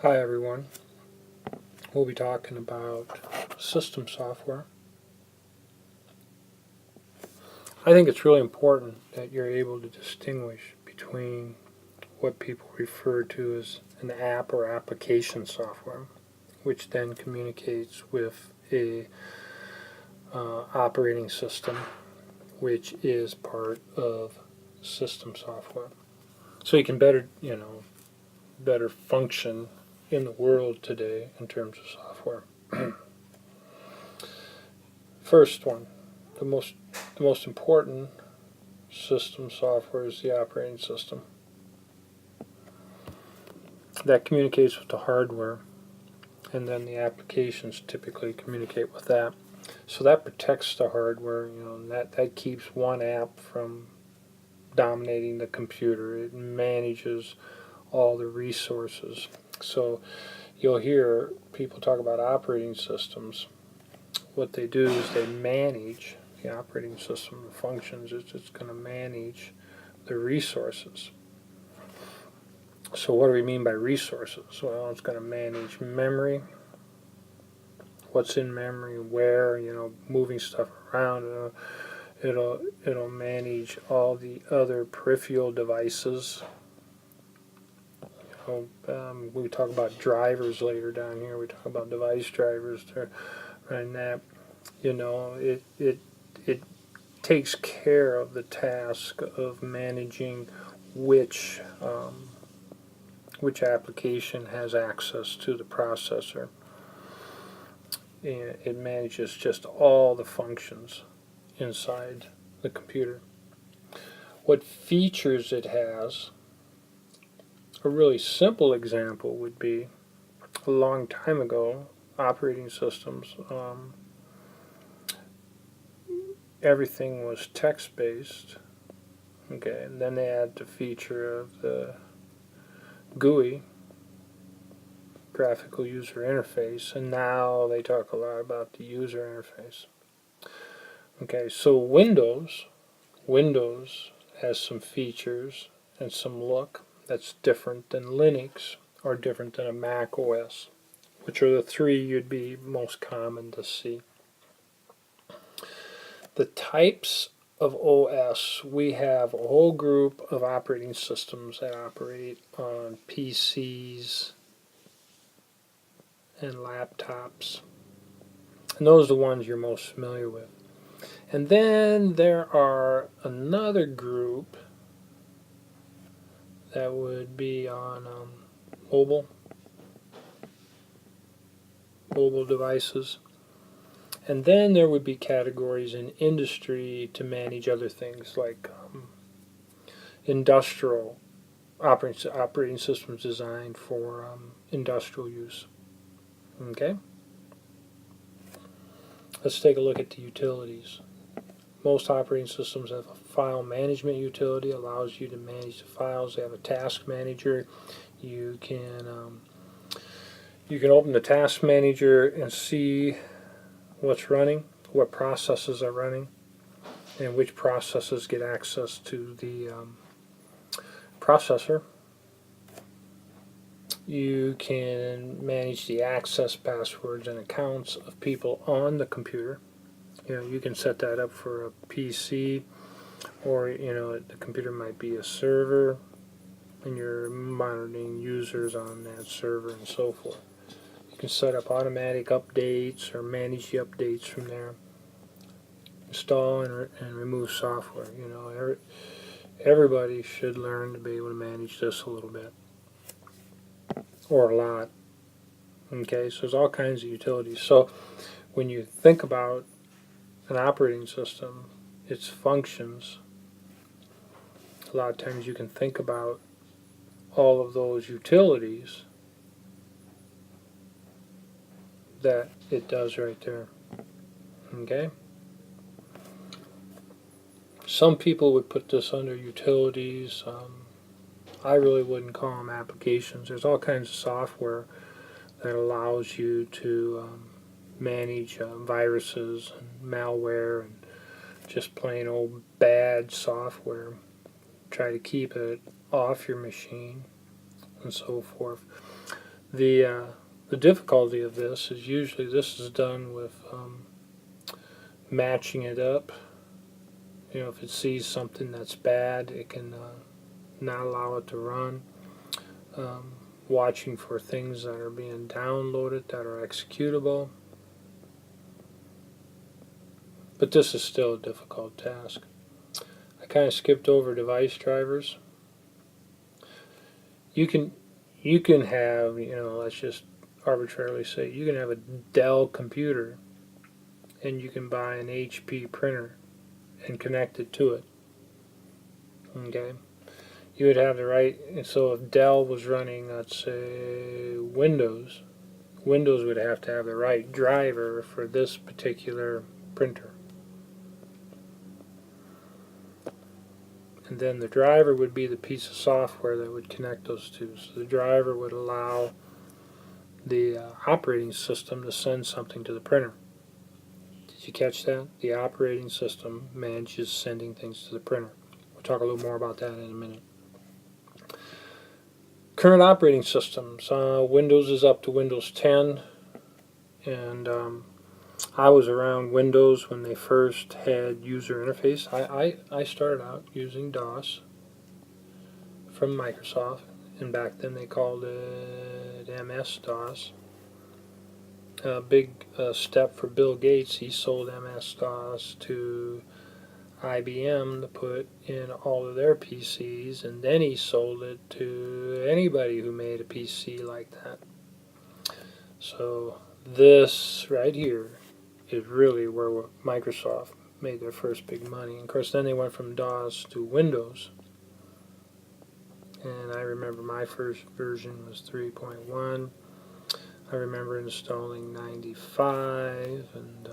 Hi everyone. We'll be talking about system software. I think it's really important that you're able to distinguish between what people refer to as an app or application software, which then communicates with a operating system, which is part of system software. So you can better function in the world today in terms of software. First one, the most important system software is the operating system. That communicates with the hardware, and then the applications typically communicate with that. So that protects the hardware, and that keeps one app from dominating the computer. It manages all the resources. So you'll hear people talk about operating systems. What they do is they manage the operating system, the functions. It's going to manage the resources. So what do we mean by resources? Well, it's going to manage memory, what's in memory, where, moving stuff around. It'll manage all the other peripheral devices. We talk about drivers later down here. We talk about device drivers. And that, it takes care of the task of managing which application has access to the processor. And it manages just all the functions inside the computer. What features it has, a really simple example would be a long time ago, operating systems, everything was text-based. Okay, and then they add the feature of the GUI, graphical user interface, and now they talk a lot about the user interface. Okay, so Windows has some features and some look that's different than Linux or different than a Mac OS, which are the three you'd be most common to see. The types of OS, we have a whole group of operating systems that operate on PCs and laptops, and those are the ones you're most familiar with. And then there are another group that would be on mobile devices. And then there would be categories in industry to manage other things like industrial operating systems designed for industrial use. Okay? Let's take a look at the utilities. Most operating systems have a file management utility, allows you to manage the files. They have a task manager. You can open the task manager and see what's running, what processes are running, and which processes get access to the processor. You can manage the access passwords and accounts of people on the computer. You can set that up for a PC, or the computer might be a server, and you're monitoring users on that server and so forth. You can set up automatic updates or manage the updates from there. Install and remove software. Everybody should learn to be able to manage this a little bit, or a lot. Okay, so there's all kinds of utilities. So when you think about an operating system, its functions, a lot of times you can think about all of those utilities that it does right there. Okay? Some people would put this under utilities. I really wouldn't call them applications. There's all kinds of software that allows you to manage viruses and malware and just plain old bad software. Try to keep it off your machine and so forth. The difficulty of this is usually this is done with matching it up. You know, if it sees something that's bad, it can not allow it to run. Um, Watching for things that are being downloaded that are executable. But this is still a difficult task. I kind of skipped over device drivers. You can have, you know, let's just arbitrarily say you can have a Dell computer and you can buy an HP printer and connect it to it. Okay, you would have the right. So if Dell was running, let's say Windows would have to have the right driver for this particular printer. And then the driver would be the piece of software that would connect those two. So the driver would allow the operating system to send something to the printer. Did you catch that? The operating system manages sending things to the printer. We'll talk a little more about that in a minute. Current operating systems. Windows is up to Windows 10, and I was around Windows when they first had user interface. I started out using DOS from Microsoft, and back then they called it MS-DOS. A big step for Bill Gates. He sold MS-DOS to IBM to put in all of their PCs, and then he sold it to anybody who made a PC like that. So this right here is really where Microsoft made their first big money. And of course, then they went from DOS to Windows. And I remember my first version was 3.1. I remember installing 95 and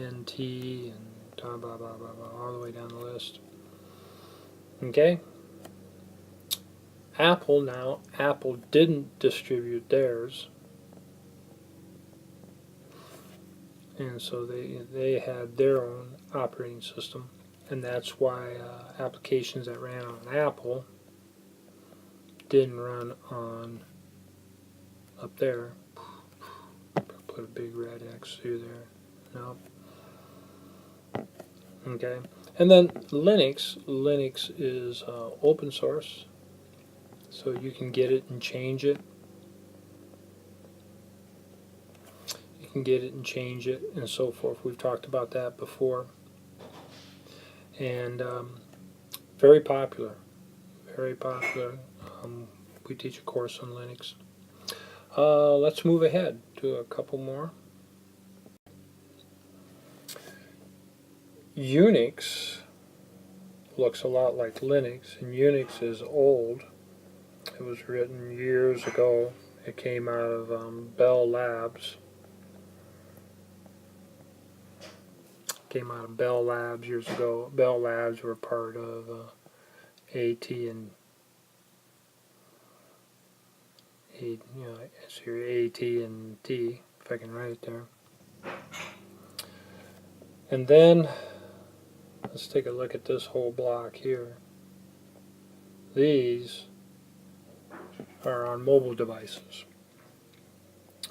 NT and blah, blah, blah, blah, blah, all the way down the list. Okay? Apple didn't distribute theirs. And so they had their own operating system, and that's why applications that ran on Apple didn't run on up there. Put a big red X through there. No. Okay, and then Linux is open source, so you can get it and change it. Get it and change it and so forth. We've talked about that before. And very popular. Very popular. We teach a course on Linux. Let's move ahead to a couple more. Unix looks a lot like Linux, and Unix is old. It was written years ago. It came out of Bell Labs. Came out of Bell Labs years ago. Bell Labs were part of AT&T, if I can write it there. And then let's take a look at this whole block here. These are on mobile devices.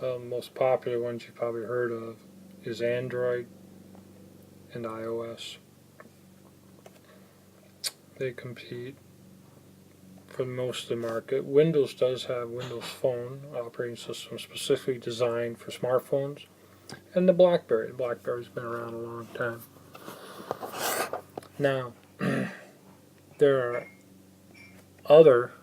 Most popular ones you've probably heard of is Android and iOS. They compete for most of the market. Windows does have Windows Phone operating system specifically designed for smartphones, and the BlackBerry. The BlackBerry's been around a long time. Now, there are other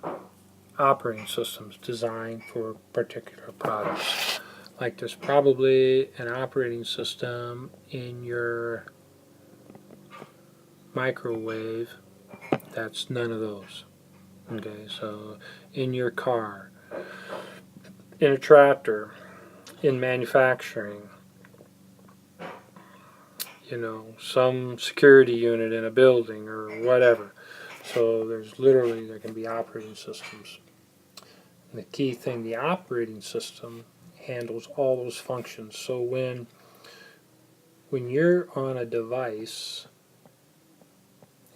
operating systems designed for particular products. Like there's probably an operating system in your microwave that's none of those. Okay, so in your car, in a tractor, in manufacturing, some security unit in a building or whatever. So there can be operating systems. And the key thing, the operating system handles all those functions. So when you're on a device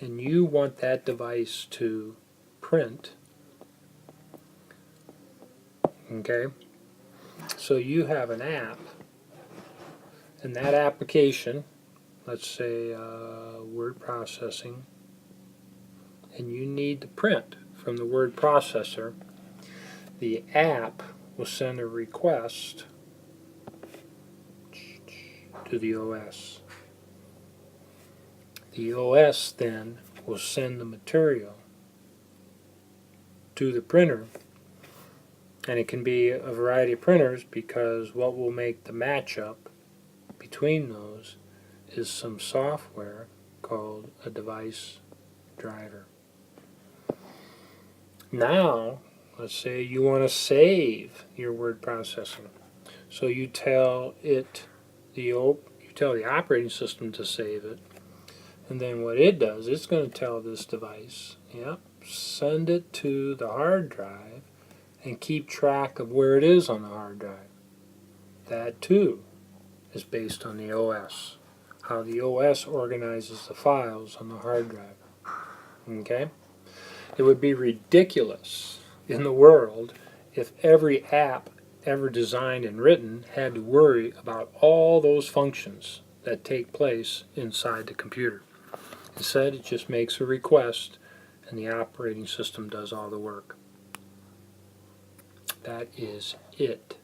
and you want that device to print, Okay? So you have an app, and that application, let's say word processing, and you need to print from the word processor. The app will send a request to the OS. The OS then will send the material to the printer, and it can be a variety of printers, because what will make the matchup between those is some software called a device driver. Now, let's say you want to save your word processing. So you tell you tell the operating system to save it, and then what it does, it's going to tell this device, yep, send it to the hard drive and keep track of where it is on the hard drive. That too is based on the OS, how the OS organizes the files on the hard drive. Okay? It would be ridiculous in the world if every app ever designed and written had to worry about all those functions that take place inside the computer. Instead, it just makes a request and the operating system does all the work. That is it.